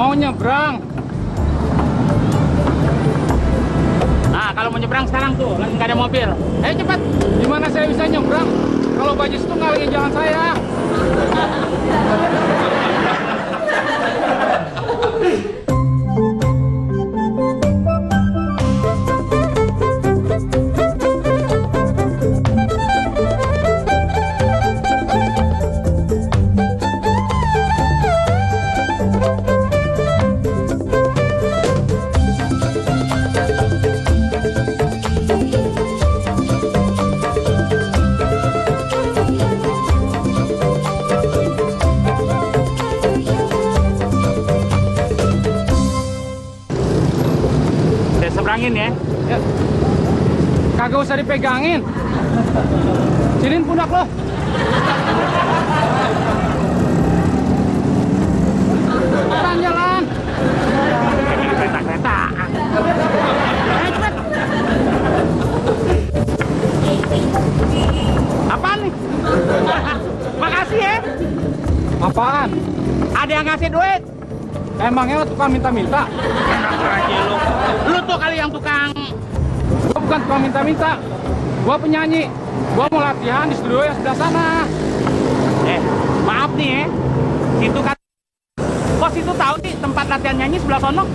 Mau nyebrang. Nah, kalau mau nyebrang sekarang tuh, lagi nggak ada mobil. Ayo cepat. Gimana saya bisa nyebrang? Kalau Bajis itu ngalangin jalan saya. Seberangin ya. Ya. Kagak usah dipegangin. Sinin pundak lo. Cepetan jalan. Kereta-kereta. Cepet. Apaan nih? Makasih ya. Apaan? Ada yang ngasih duit. Emangnya lo tukang minta-minta? Enak aja lu. Lu tuh kali yang tukang. Gua bukan tukang minta-minta. Gua penyanyi. Gua mau latihan di studio yang sebelah sana. Maaf nih ya. Situ kan. Kok situ tahu nih tempat latihan nyanyi sebelah sono?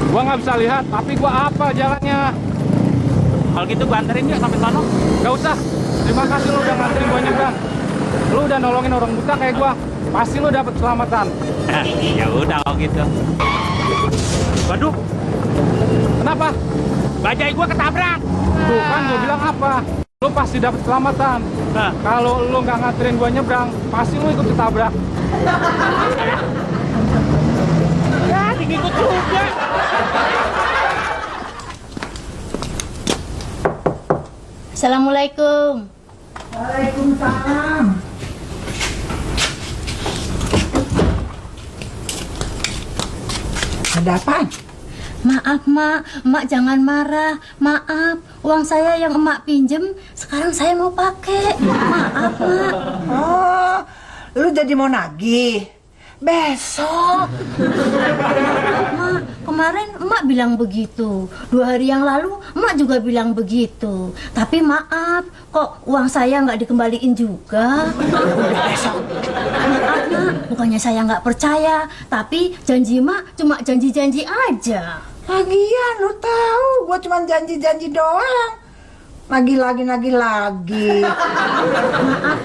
Gua nggak bisa lihat, tapi gua apa jalannya. Kalau gitu gua anterin yuk sampai sono. Gak usah. Terima kasih lo udah nganterin gua nyebrang. Lu udah nolongin orang buta kayak gua. Pasti lu dapat keselamatan. Ya udah kalau gitu. Waduh, Kenapa? bajai gua ketabrak. Tuh kan gua bilang apa? Lu pasti dapat keselamatan. Nah, Kalau lu nggak nganterin gua nyebrang, pasti lu ikut ketabrak. ya ngikut juga. Assalamualaikum. Waalaikumsalam. Ada apaan? Maaf, Mak jangan marah. Maaf, uang saya yang Emak pinjem, sekarang saya mau pakai. Maaf, Mak. Oh, lu jadi mau nagih? Besok. Mak, kemarin Emak bilang begitu. 2 hari yang lalu Emak juga bilang begitu. Tapi maaf, kok uang saya nggak dikembaliin juga. Besok. Maaf, Mak, bukannya saya nggak percaya, tapi janji Mak cuma janji-janji aja. Lagian lu tahu, gua cuma janji-janji doang. Nagih lagi. Maaf,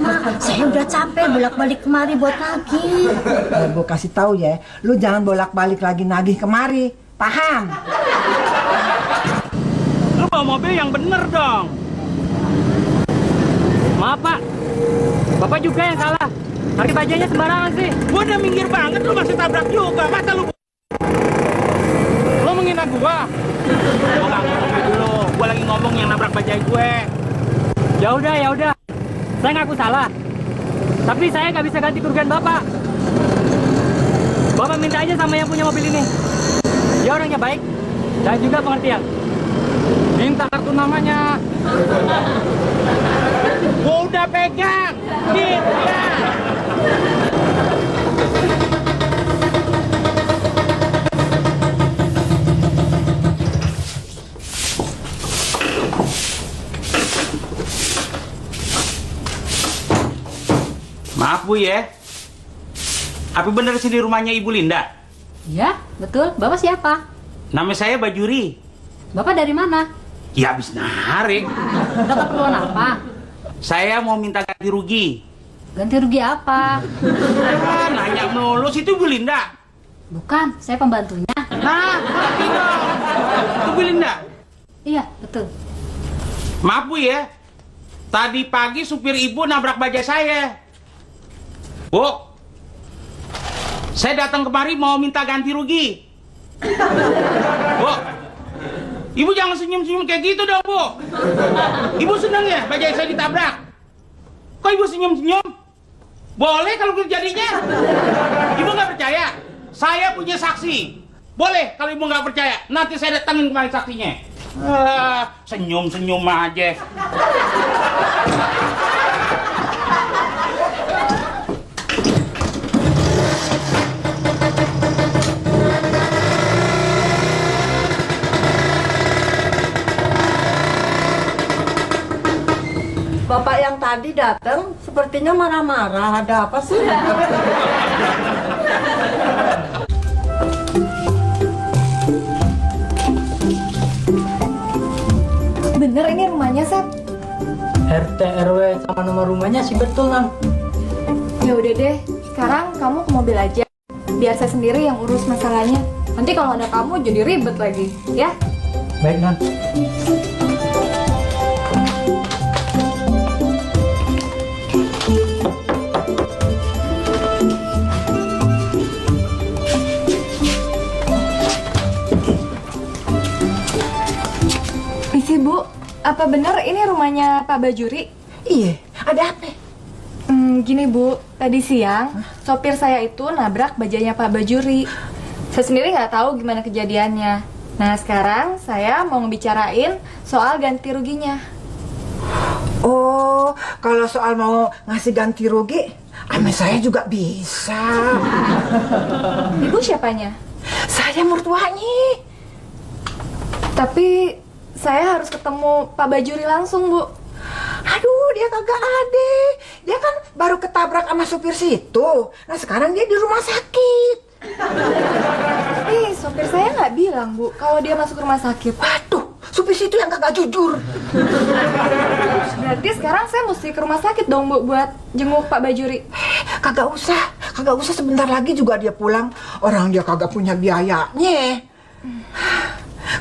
Mak, saya udah capek bolak-balik kemari buat nagih. Gua kasih tahu ya, lu jangan bolak-balik lagi nagih kemari. Paham? Lu bawa mobil yang bener dong. Maaf Pak, Bapak juga yang salah. Parkir bajanya sembarangan sih. Gua udah minggir banget, lu masih tabrak juga. Masa lu? Lu menghina gua. Gua nggak ngomong dulu. Gua lagi ngomong yang nabrak bajai gue. Ya udah. Saya ngaku salah. Tapi saya nggak bisa ganti kerugian Bapak. Bapak minta aja sama yang punya mobil ini. Dia orangnya baik dan juga pengertian. Minta kartu namanya. Gua udah pegang. Dia. Maaf Bu ya. Apa bener sih di rumahnya Ibu Linda? Ya, betul. Bapak siapa? Nama saya Bajuri. Bapak dari mana? Ya habis narik. Dapat keperluan apa? Saya mau minta ganti rugi. Ganti rugi apa? Ah, nanya melulu situ Bu Linda. Bukan, saya pembantunya. Nah, ngerti dong. Itu Bu Linda. Iya, betul. Maaf Bu ya. Tadi pagi supir Ibu nabrak bajai saya. Bu, saya datang kemari mau minta ganti rugi. Bu, Ibu jangan senyum-senyum kayak gitu dong, Bu. Ibu senang ya bajai saya ditabrak? Kok Ibu senyum-senyum? Boleh kalau terjadinya. Ibu nggak percaya? Saya punya saksi. Boleh kalau Ibu nggak percaya. Nanti saya datangin kemari saksinya. Senyum-senyum aja. Bapak yang tadi datang sepertinya marah-marah. Ada apa sih? Bener ini rumahnya, Sep? RT RW sama nomor rumahnya sih betul, Nan. Ya udah deh, sekarang kamu ke mobil aja. Biar saya sendiri yang urus masalahnya. Nanti kalau ada kamu jadi ribet lagi, ya? Baik, Nan. Isi Bu, apa benar ini rumahnya Pak Bajuri? Iya, ada apa? Gini Bu, tadi siang sopir saya itu nabrak bajanya Pak Bajuri. Saya sendiri nggak tahu gimana kejadiannya. Nah sekarang saya mau ngebicarain soal ganti ruginya. Oh, kalau soal mau ngasih ganti rugi, sama saya juga bisa. Ibu siapanya? Saya mertuanya. Tapi saya harus ketemu Pak Bajuri langsung Bu. Aduh, dia kagak ada. Dia kan baru ketabrak sama supir situ. Nah, sekarang dia di rumah sakit. Tapi sopir saya nggak bilang Bu kalau dia masuk rumah sakit. Waduh, supir situ yang kagak jujur. Berarti sekarang saya mesti ke rumah sakit dong Bu buat jenguk Pak Bajuri. Kagak usah sebentar lagi juga dia pulang. Orang dia kagak punya biayanya.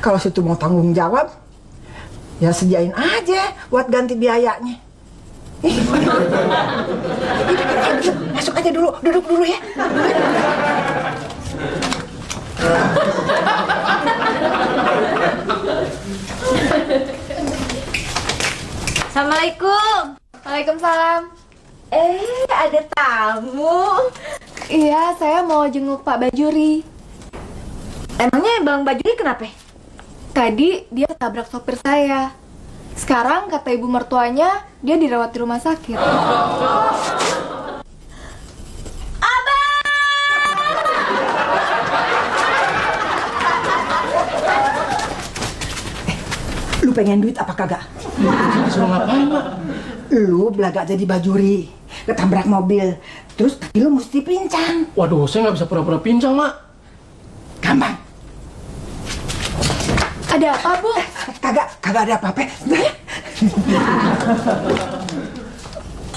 Kalau situ mau tanggung jawab, ya sediain aja buat ganti biayanya. Masuk aja dulu, duduk dulu ya. Assalamualaikum. Waalaikumsalam. Ada tamu. Iya, saya mau jenguk Pak Bajuri. Emangnya Bang Bajuri kenapa? Tadi dia tabrak sopir saya. Sekarang kata ibu mertuanya dia dirawat di rumah sakit. Lu pengen duit apa kagak? Suruh ngapain, Mak? Lu belaga jadi bajuri, ketabrak mobil, terus kaki lu mesti pincang. Waduh, saya nggak bisa pura-pura pincang, Mak. Gampang. Ada apa, Bu? Kagak ada apa-apa. Sebentar ya.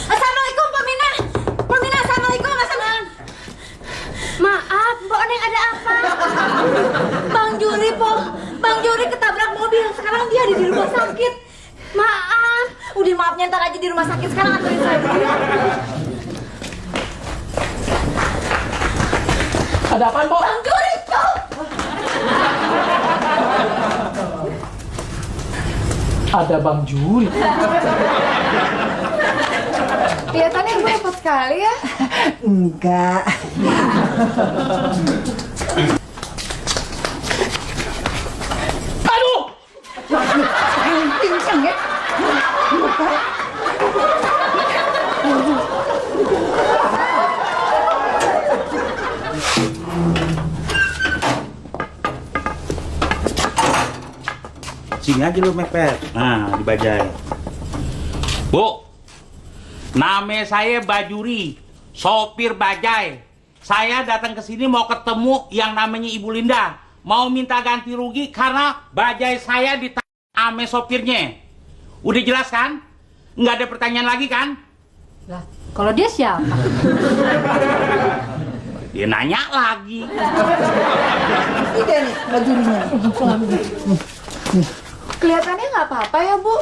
Assalamualaikum, Pak Mina. Pak Mina, assalamualaikum, assalamualaikum. Maaf, Mbak Neng, ada apa? Bang Juri, Po. Bang Juri ketabrak mobil. Sekarang dia ada di rumah sakit. Maaf. Udah maafnya ntar aja di rumah sakit. Sekarang anterin saya dulu ya. Ada apaan, Po? Bang Juri, Po. Ada Bang Juri. Kelihatannya ibu repot sekali ya. Enggak. Aduh! Pincang ya. Sini aja lu mepet. Nah, dibajai. Bu, nama saya Bajuri, sopir bajai. Saya datang ke sini mau ketemu yang namanya Ibu Linda. Mau minta ganti rugi karena bajai saya ditabrak sama sopirnya. Udah jelas kan? Nggak ada pertanyaan lagi kan? Lah, kalau dia siapa? Dia nanya lagi. Ini deh nih bajurinya. Kelihatannya nggak apa-apa ya, Bu.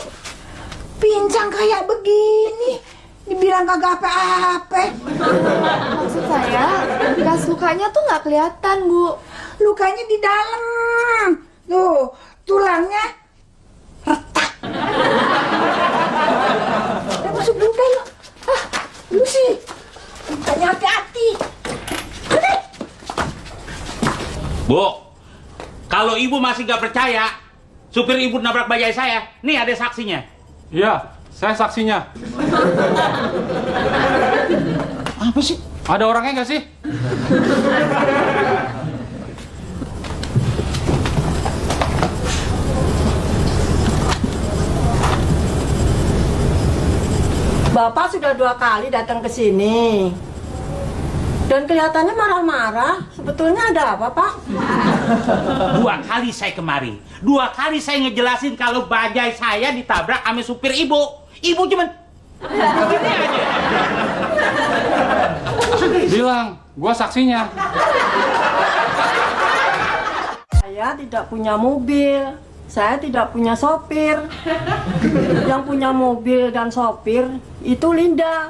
Pincang kayak begini. Dibilang kagak apa-apa. Maksud saya, bekas lukanya tuh nggak kelihatan, Bu. Lukanya di dalam. Tuh, tulangnya retak. Udah masuk juga lu. Lu sih. Tanya hati-hati. Bu, kalau ibu masih nggak percaya, supir ibu nabrak bajai saya, nih ada saksinya. Iya, saya saksinya. Apa sih? Ada orangnya nggak sih? Bapak sudah 2 kali datang ke sini. Dan kelihatannya marah-marah. Sebetulnya ada apa, Pak? 2 kali saya kemari. 2 kali saya ngejelasin kalau bajai saya ditabrak sama supir ibu. Ibu cuman begini aja. Bilang, gua saksinya. Saya tidak punya mobil. Saya tidak punya sopir. Yang punya mobil dan sopir itu Linda.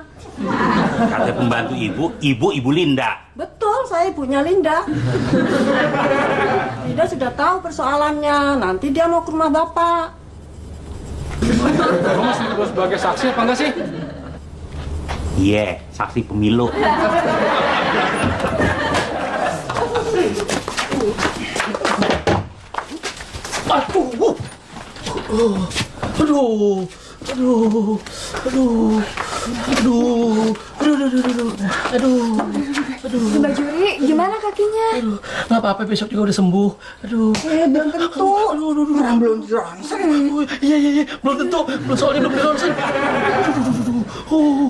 Kata pembantu ibu Linda. Betul, saya ibunya Linda. Linda sudah tahu persoalannya. Nanti dia mau ke rumah Bapak. Gua masih duduk sebagai saksi apa enggak sih? Iya, saksi pemilu. Mbak Juri, gimana kakinya? Nggak apa-apa, besok juga udah sembuh. Aduh. Belum tentu. Orang belum di ronsen. Iya, belum tentu. Soalnya belum di ronsen.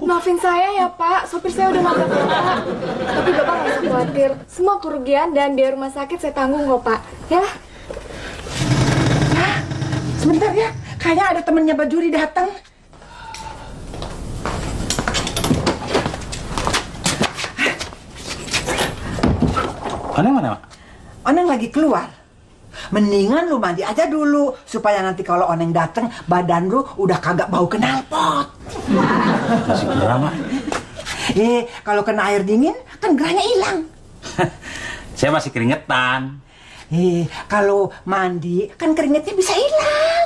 Maafin saya ya Pak, sopir saya udah nabrak Bapak. Tapi Bapak nggak usah khawatir. Semua kerugian dan biaya rumah sakit saya tanggung kok Pak. Ya? Sebentar ya, kayaknya ada temennya Mbak Juri datang. Oneng mana, Mak? Oneng lagi keluar. Mendingan lu mandi aja dulu supaya nanti kalau Oneng dateng badan lu udah kagak bau knalpot. Masih gerah, Mak. Kalau kena air dingin kan gerahnya hilang. Saya masih keringetan. Kalau mandi kan keringetnya bisa hilang.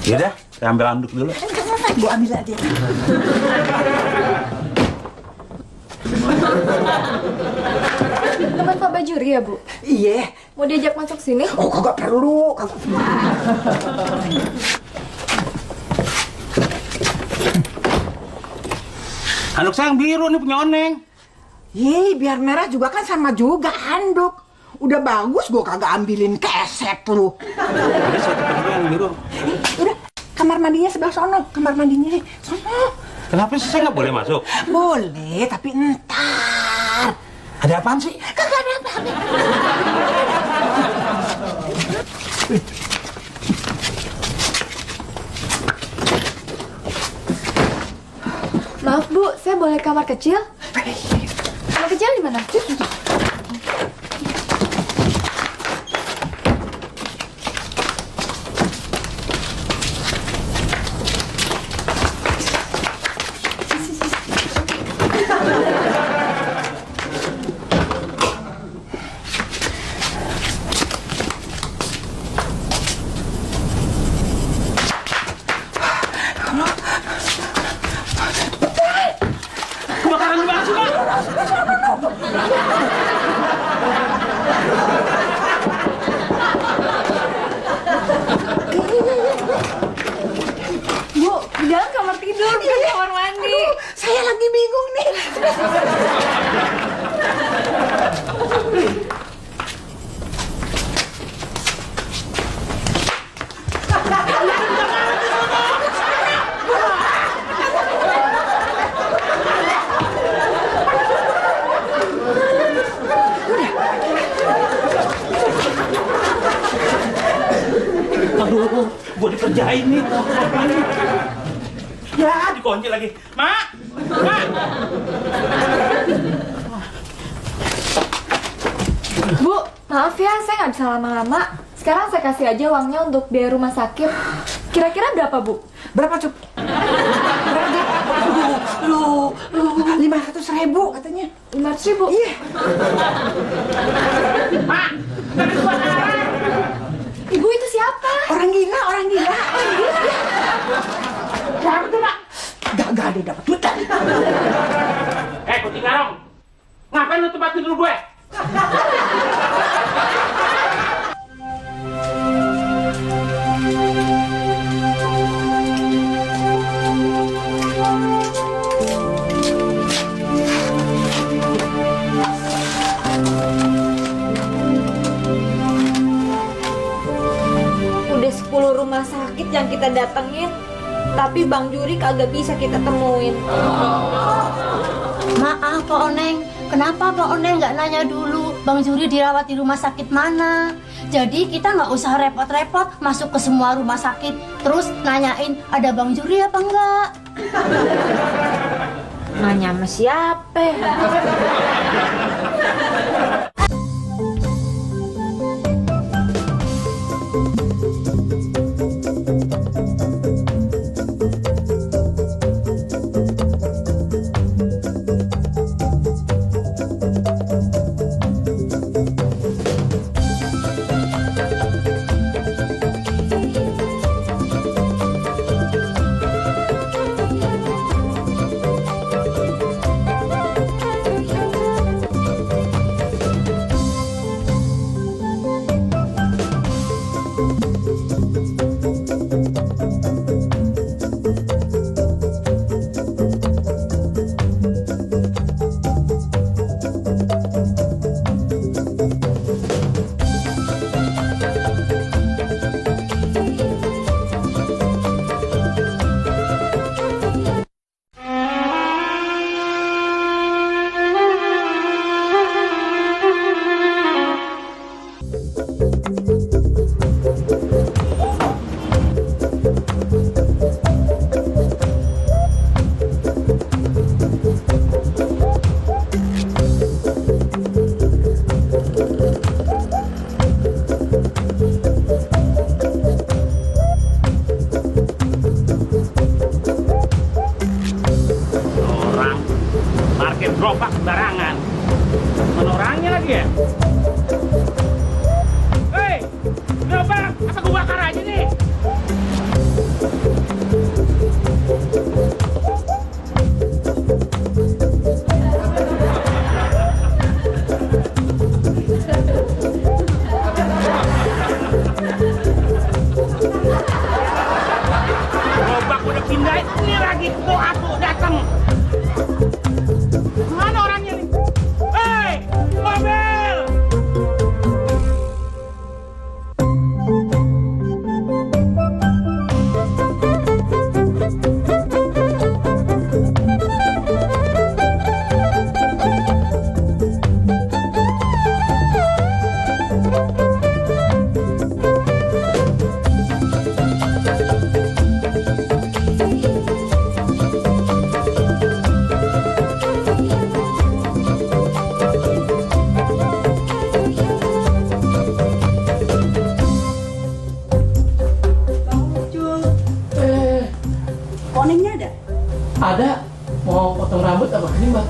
Yaudah, saya ambil anduk dulu. Gua ambil aja. Teman Pak Bajuri ya Bu? Iya. Mau diajak masuk sini? Oh, kagak perlu. Anduk saya yang biru nih punya Oneng. Biar merah juga kan sama juga handuk. Udah bagus gua kagak ambilin keset lu. Jadi saya ketemu yang biru. Udah, kamar mandinya sebelah sono, kamar mandinya. Sono. Kenapa sih saya nggak boleh masuk? Boleh, tapi entar. Ada apaan sih? Kagak ada apa-apa. Maaf Bu, saya boleh kamar kecil? Kamar kecil di mana? Kebakaran di mana sih, Mak? Bu, di dalam kamar tidur, bukan kamar mandi. Saya lagi bingung nih. Aduh, gua dikerjain nih. Ya, dikunci lagi. Mak! Mak! Bu, maaf ya, saya nggak bisa lama-lama. Sekarang saya kasih aja uangnya untuk biaya rumah sakit. Kira-kira berapa, Bu? Berapa, Cuk? Aduh, 500.000 katanya. 500.000? Iya. Mak! Tadi kebakaran! Ibu itu siapa? Orang gila, orang gila. Siapa tuh, Mak? Gak ada dapat duit. Kucing garong! Ngapain lu tempat tidur gue? Udah 10 rumah sakit yang kita datengin, Tapi Bang Juri kagak bisa kita temuin. Maaf Pak Oneng, kenapa Pak Oneng nggak nanya dulu Bang Juri dirawat di rumah sakit mana? Jadi kita nggak usah repot-repot masuk ke semua rumah sakit terus nanyain ada Bang Juri apa enggak? Nanya sama siapa? gerobak sembarangan. Mana orangnya lagi ya? Hei, gerobak, apa gua bakar aja nih? Gerobak udah pindahin, ini lagi kok aku datang. Mana orangnya nih? Hei, mobil! Koningnya ada? Ada. Mau potong rambut apa ini, Mbak?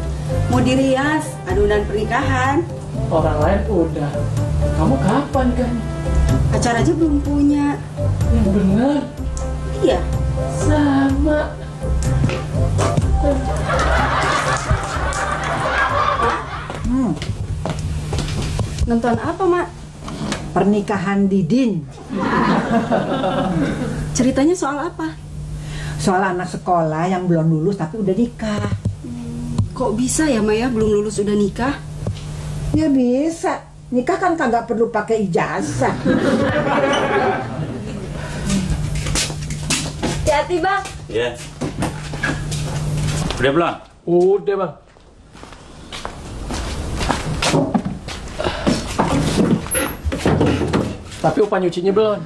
Mau dirias, adunan pernikahan. Orang lain udah. Kamu kapan kan? Pacar aja belum punya. Yang bener. Iya. Sama. Nonton apa, Mak? Pernikahan Didin. Ceritanya soal apa? Soal anak sekolah yang belum lulus tapi udah nikah. Kok bisa ya, Mak ya? Belum lulus udah nikah? Ya bisa. Nikah kan kagak perlu pakai ijazah. Hati-hati, Bang. Iya. Udah belum? Udah, Bang. Tapi upah nyucinya belum.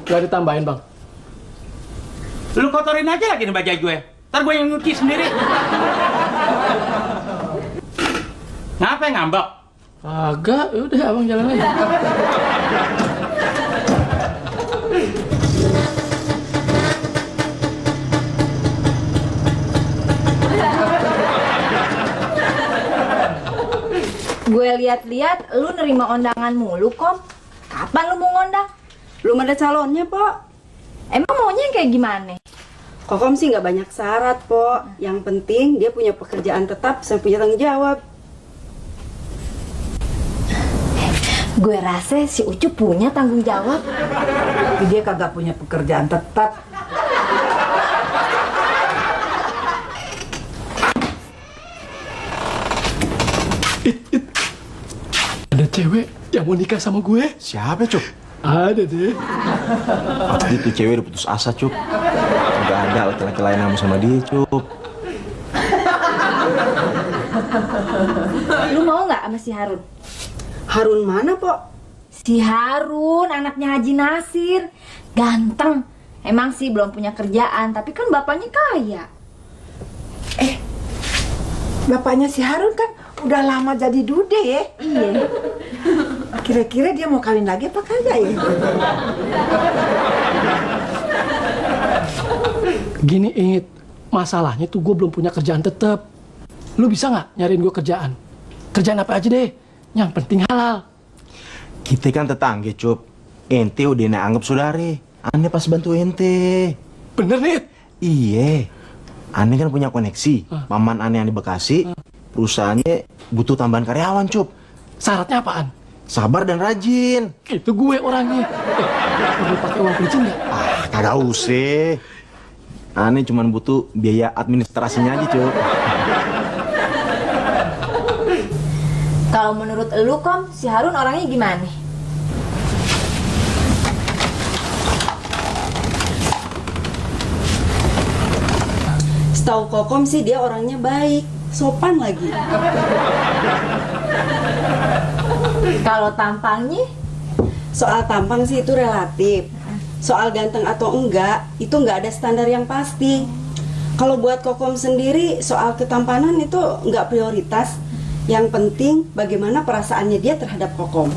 Gak ditambahin, Bang. Lu kotorin aja lagi nih bajaj gue. Ntar gue yang nyuci sendiri. Ngapa yang ngambek? Agak, udah Abang jalan aja. Gue lihat-lihat lu nerima undangan mulu, Kom. Kapan lu mau ngundang? Belum ada calonnya, Pok. Emang maunya yang kayak gimana? Kokom sih nggak banyak syarat, Pok. Yang penting dia punya pekerjaan tetap dan punya tanggung jawab. Gue rasa si Ucup punya tanggung jawab. Tapi dia kagak punya pekerjaan tetap. Ada cewek yang mau nikah sama gue. Siapa, Cuk? Ada deh. Itu cewek udah putus asa, Cuk. Gak ada laki-laki lain yang mau sama dia, Cuk. Lu mau nggak sama si Harun? Harun mana, Pok? Si Harun, anaknya Haji Nasir. Ganteng. Emang sih belum punya kerjaan, tapi kan bapaknya kaya. Bapaknya si Harun kan udah lama jadi dude ya. Iya. Kira-kira dia mau kawin lagi apa kagak ya? Gini, It. Masalahnya tuh gue belum punya kerjaan tetap. Lu bisa nggak nyariin gue kerjaan? Kerjaan apa aja deh. Yang penting halal. Kita kan tetangga, Cup. Ente udah anggap saudare. Aneh pas bantu ente. Bener, It? Iya. Aneh kan punya koneksi. Maman aneh yang di Bekasi. Perusahaannya butuh tambahan karyawan, Cup. Syaratnya apaan? Sabar dan rajin. Itu gue orangnya. Perlu pakai uang pelicin nggak? Kagak usah. Aneh cuma butuh biaya administrasinya aja, Cup. Kalau menurut elu, Kom, si Harun orangnya gimana? Setahu Kokom sih dia orangnya baik, sopan lagi. Kalau tampangnya? Soal tampang sih itu relatif. Soal ganteng atau enggak, itu enggak ada standar yang pasti. Kalau buat Kokom sendiri, soal ketampanan itu enggak prioritas. Yang penting bagaimana perasaannya dia terhadap Kokom.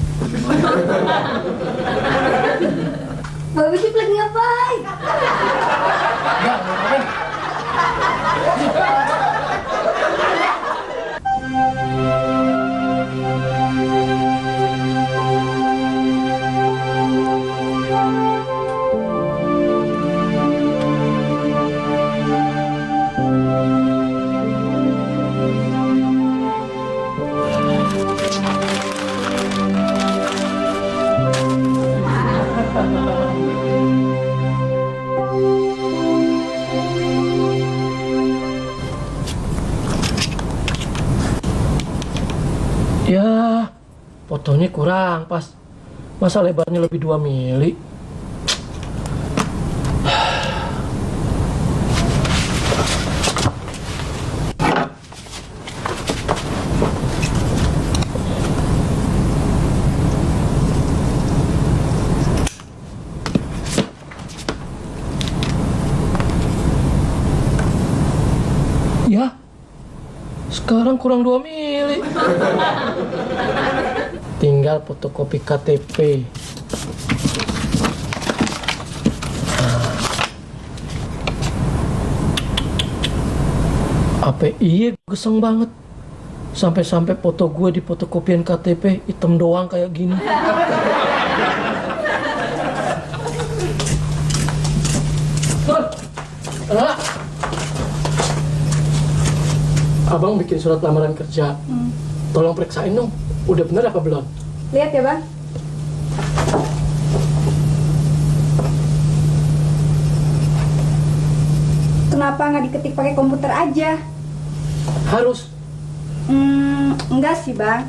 Bapak Cip lagi ngapain? Ya, fotonya kurang pas. Masa lebarnya lebih 2 mili? Ya, sekarang kurang 2 mili. Tinggal fotokopi KTP. Apa iya geseng banget. Sampai-sampai foto gue di fotokopian KTP hitam doang kayak gini. Abang bikin surat lamaran kerja. Tolong periksain dong, udah bener apa belum? Lihat ya, Bang. Kenapa nggak diketik pakai komputer aja? Harus. Enggak sih, Bang.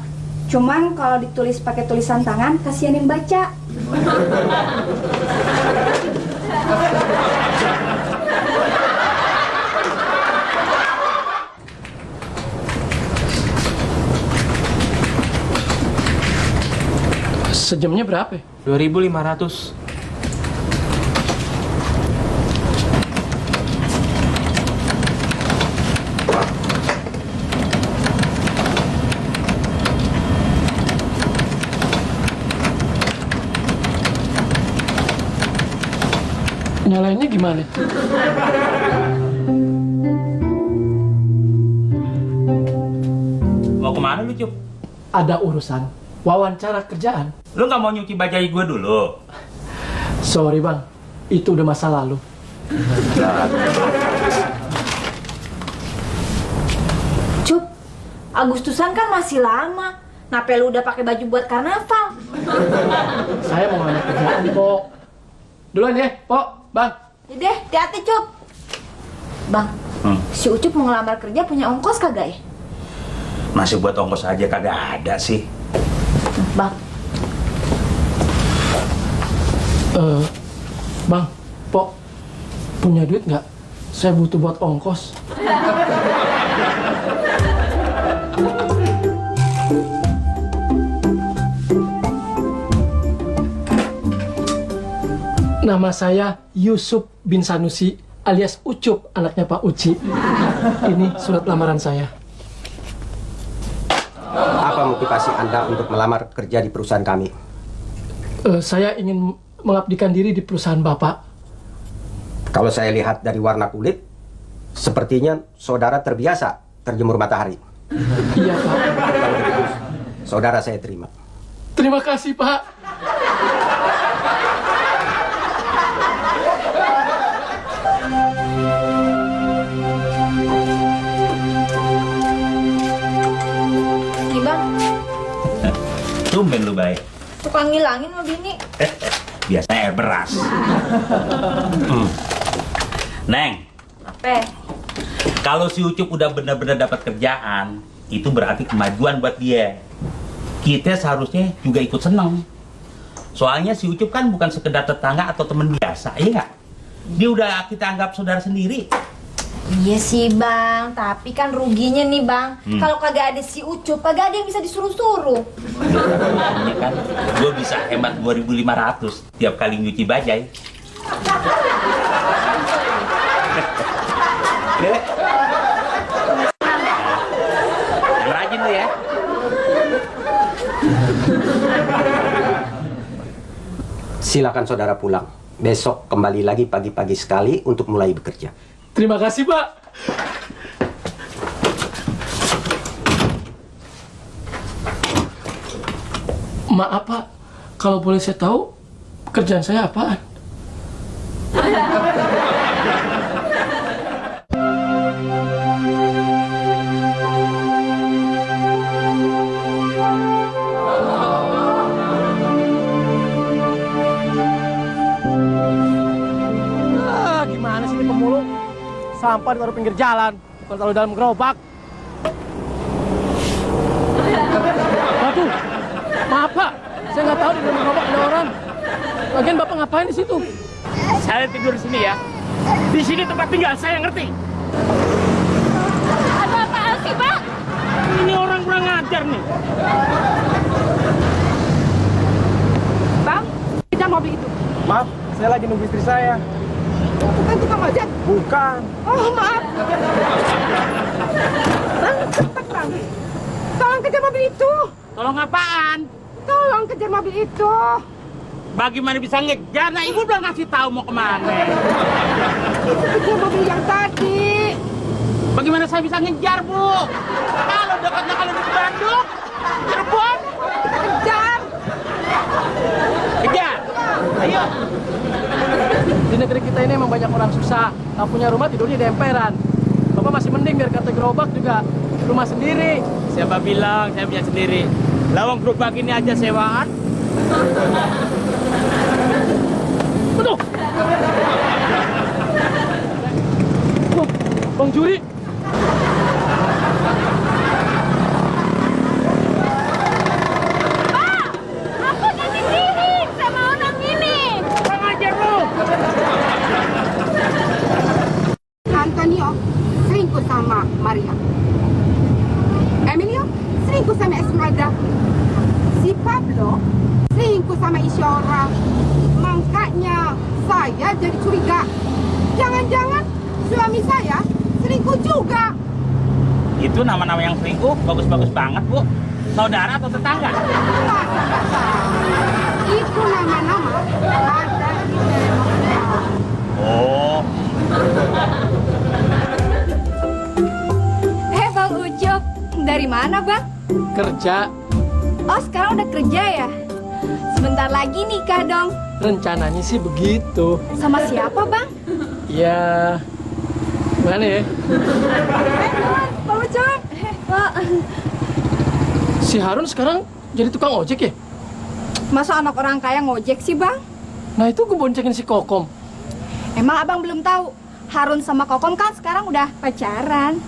Cuman kalau ditulis pakai tulisan tangan, kasihan yang baca. Sejamnya berapa? 2.500. Nyalainnya gimana? Mau kemana lu, Cup? Ada urusan wawancara kerjaan. Lu nggak mau nyuci bajai gue dulu? Sorry bang, itu udah masa lalu. Cup, Agustusan kan masih lama. Kenapa lu udah pakai baju buat karnaval? Saya mau ngambil kerjaan, Pok. Duluan ya, Pok, Bang. Ya deh, hati-hati, Cup. Bang, si Ucup mau ngelamar kerja punya ongkos kagak ya? Masih buat ongkos aja kagak ada sih. Bang. Bang, Pok, punya duit nggak? Saya butuh buat ongkos. Nama saya Yusuf bin Sanusi alias Ucup, anaknya Pak Uci. Ini surat lamaran saya. Apa motivasi Anda untuk melamar kerja di perusahaan kami? Saya ingin mengabdikan diri di perusahaan Bapak. Kalau saya lihat dari warna kulit, sepertinya saudara terbiasa terjemur matahari. Iya, Pak. Kalau begitu, saudara saya terima. Terima kasih, Pak. Nih bang, Tumben lu baik. tukang ngilangin sama bini. Biasanya air beras. Neng, Apa? kalau si Ucup udah benar-benar dapat kerjaan, itu berarti kemajuan buat dia. Kita seharusnya juga ikut senang. Soalnya si Ucup kan bukan sekedar tetangga atau teman biasa, iya nggak? Dia udah kita anggap saudara sendiri. Iya sih bang, tapi kan ruginya nih bang, kalau kagak ada si Ucup, kagak ada yang bisa disuruh-suruh. Makanya kan, gue bisa hemat 2.500 tiap kali nyuci bajai. Yang rajin lu ya. Silakan saudara pulang. Besok kembali lagi pagi-pagi sekali untuk mulai bekerja. Terima kasih, Pak. Maaf, Pak. Kalau boleh saya tahu, pekerjaan saya apaan? Gimana sih ini pemulung? Sampah ditaruh pinggir jalan, bukan taruh dalam gerobak. Waduh, maaf Pak, saya nggak tahu di dalam gerobak ada orang. Lagian Bapak ngapain di situ? Saya tidur di sini ya. Di sini tempat tinggal saya, ngerti? Ada apaan sih, Pak? Ini orang kurang ajar nih. Bang, kejar mobil itu. Maaf, saya lagi nunggu istri saya. Bukan tukang ojek. Bukan. Oh, maaf. Bang, cepat bang. Tolong kejar mobil itu. Tolong apaan? Tolong kejar mobil itu. Bagaimana bisa ngejar? Nah, ibu belum ngasih tahu mau kemana. Itu kejar mobil yang tadi. Bagaimana saya bisa ngejar, Bu? Kalau dekatnya kalau di Bandung, Cirebon. Kejar. Kejar. Ayo. Di negeri kita ini emang banyak orang susah, nggak punya rumah tidurnya di emperan. Bapak masih mending biar kata gerobak juga rumah sendiri. Siapa bilang saya punya sendiri? Lawang gerobak ini aja sewaan. Betul. Wah, Bang Juri. Aku dititirin sama orang ini. Kurang ajar lu. Antonio selingkuh sama Maria. Emilio selingkuh sama Esmeralda. Si Pablo selingkuh sama Isyora. Makanya saya jadi curiga. Jangan-jangan suami saya selingkuh juga. Itu nama-nama yang selingkuh bagus-bagus banget, Bu. Saudara atau tetangga? Itu nama-nama ada di telenovela. Oh. Bang Ucup, dari mana bang? Kerja. Oh sekarang udah kerja ya? Sebentar lagi nikah dong. Rencananya sih begitu. Sama siapa bang? Ya, gimana ya? Bang Ucup. Pak. Si Harun sekarang jadi tukang ojek ya? Masa anak orang kaya ngojek sih bang? Nah itu gue boncekin si Kokom. Emang abang belum tahu, Harun sama Kokom kan sekarang udah pacaran.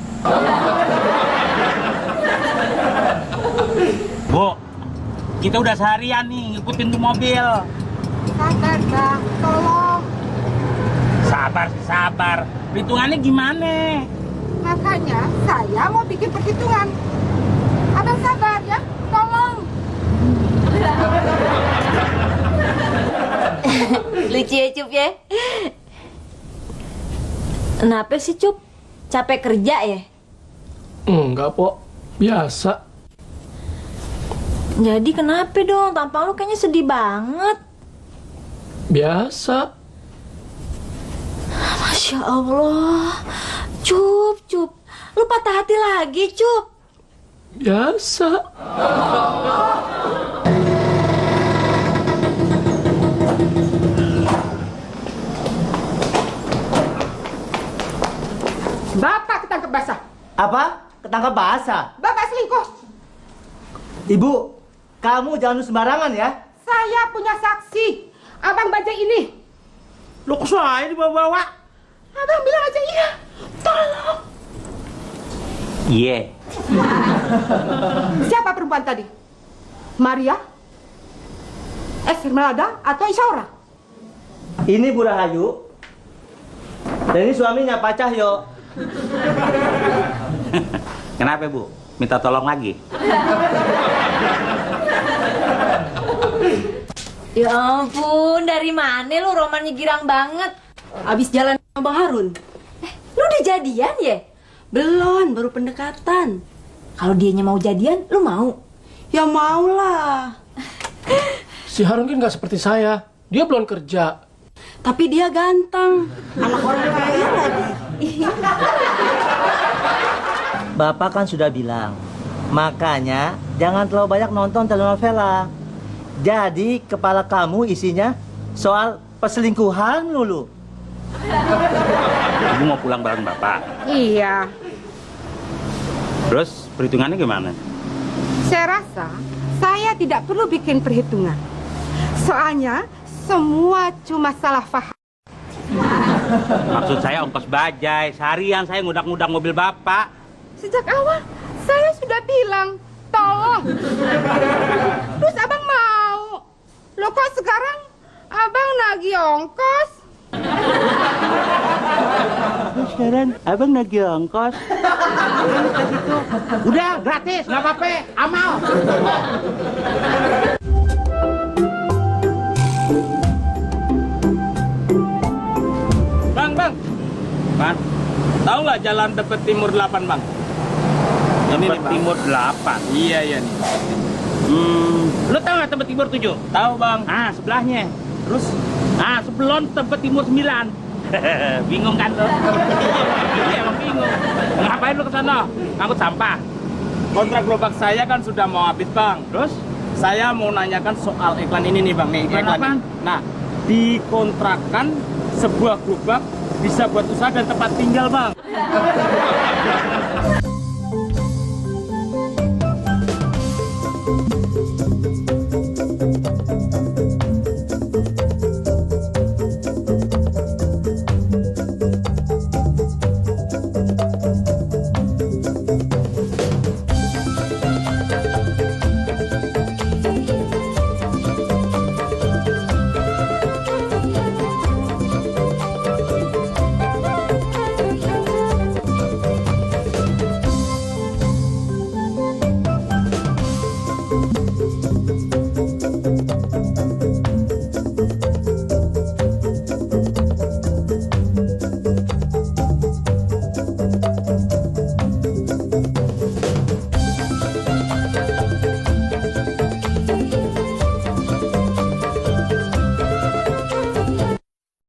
Bu, Kita udah seharian nih ngikutin tuh mobil. Sabar, Bang. Tolong. Sabar. Perhitungannya gimana? Makanya saya mau bikin perhitungan. Abang sabar ya. Tolong. Lucu ya, Cup ya? Kenapa sih, Cup? Capek kerja ya? Enggak, Pok. Biasa. Jadi kenapa dong? Tampang lu kayaknya sedih banget. Biasa. Masya Allah. Cup. Lu patah hati lagi, Cup. Biasa. Bapak ketangkep basah. Apa? Ketangkap basah? Bapak selingkuh. Ibu, kamu jangan sembarangan ya. Saya punya saksi. Abang Bajai ini. Lo kok saya dibawa-bawa? Abang bilang aja iya. Tolong. Iya. Siapa perempuan tadi? Maria? Esmeralda atau Isaura? Ini Bu Rahayu. Dan ini suaminya Pak Cahyo. Kenapa, Bu? Minta tolong lagi? Ya ampun, dari mana lu romannya girang banget? Abis jalan sama Bang Harun. Lu udah jadian ya? Belum, baru pendekatan. Kalau dianya mau jadian, lu mau? Ya mau lah. Si Harun kan nggak seperti saya. Dia belum kerja. Tapi dia ganteng. Anak orang kaya lagi. Bapak kan sudah bilang, makanya jangan terlalu banyak nonton telenovela. Jadi kepala kamu isinya soal perselingkuhan lulu. Ibu mau pulang bareng Bapak? Iya. Terus perhitungannya gimana? Saya rasa saya tidak perlu bikin perhitungan. Soalnya semua cuma salah paham. Maksud saya ongkos bajai, seharian saya ngudak-ngudak mobil Bapak. Sejak awal saya sudah bilang tolong. Terus abang mau. Loh kok sekarang abang nagih ongkos? Sekarang abang nagih ongkos. Udah gratis, nggak apa-apa, amal. Bang, tahu nggak jalan Tebet Timur 8, Bang? Tebet Timur 8. Iya nih. Lu tahu nggak Tebet Timur 7? Tahu, Bang. Ah, sebelahnya. Terus, sebelum Tebet Timur 9. Bingung kan lo? Iya, emang bingung. Ngapain lu ke sana? Ngangkut sampah. Kontrak gerobak saya kan sudah mau habis, Bang. Terus, saya mau nanyakan soal iklan ini nih, Bang. Nih, iklan apa? Nah, dikontrakkan sebuah gerobak bisa buat usaha dan tempat tinggal, Bang.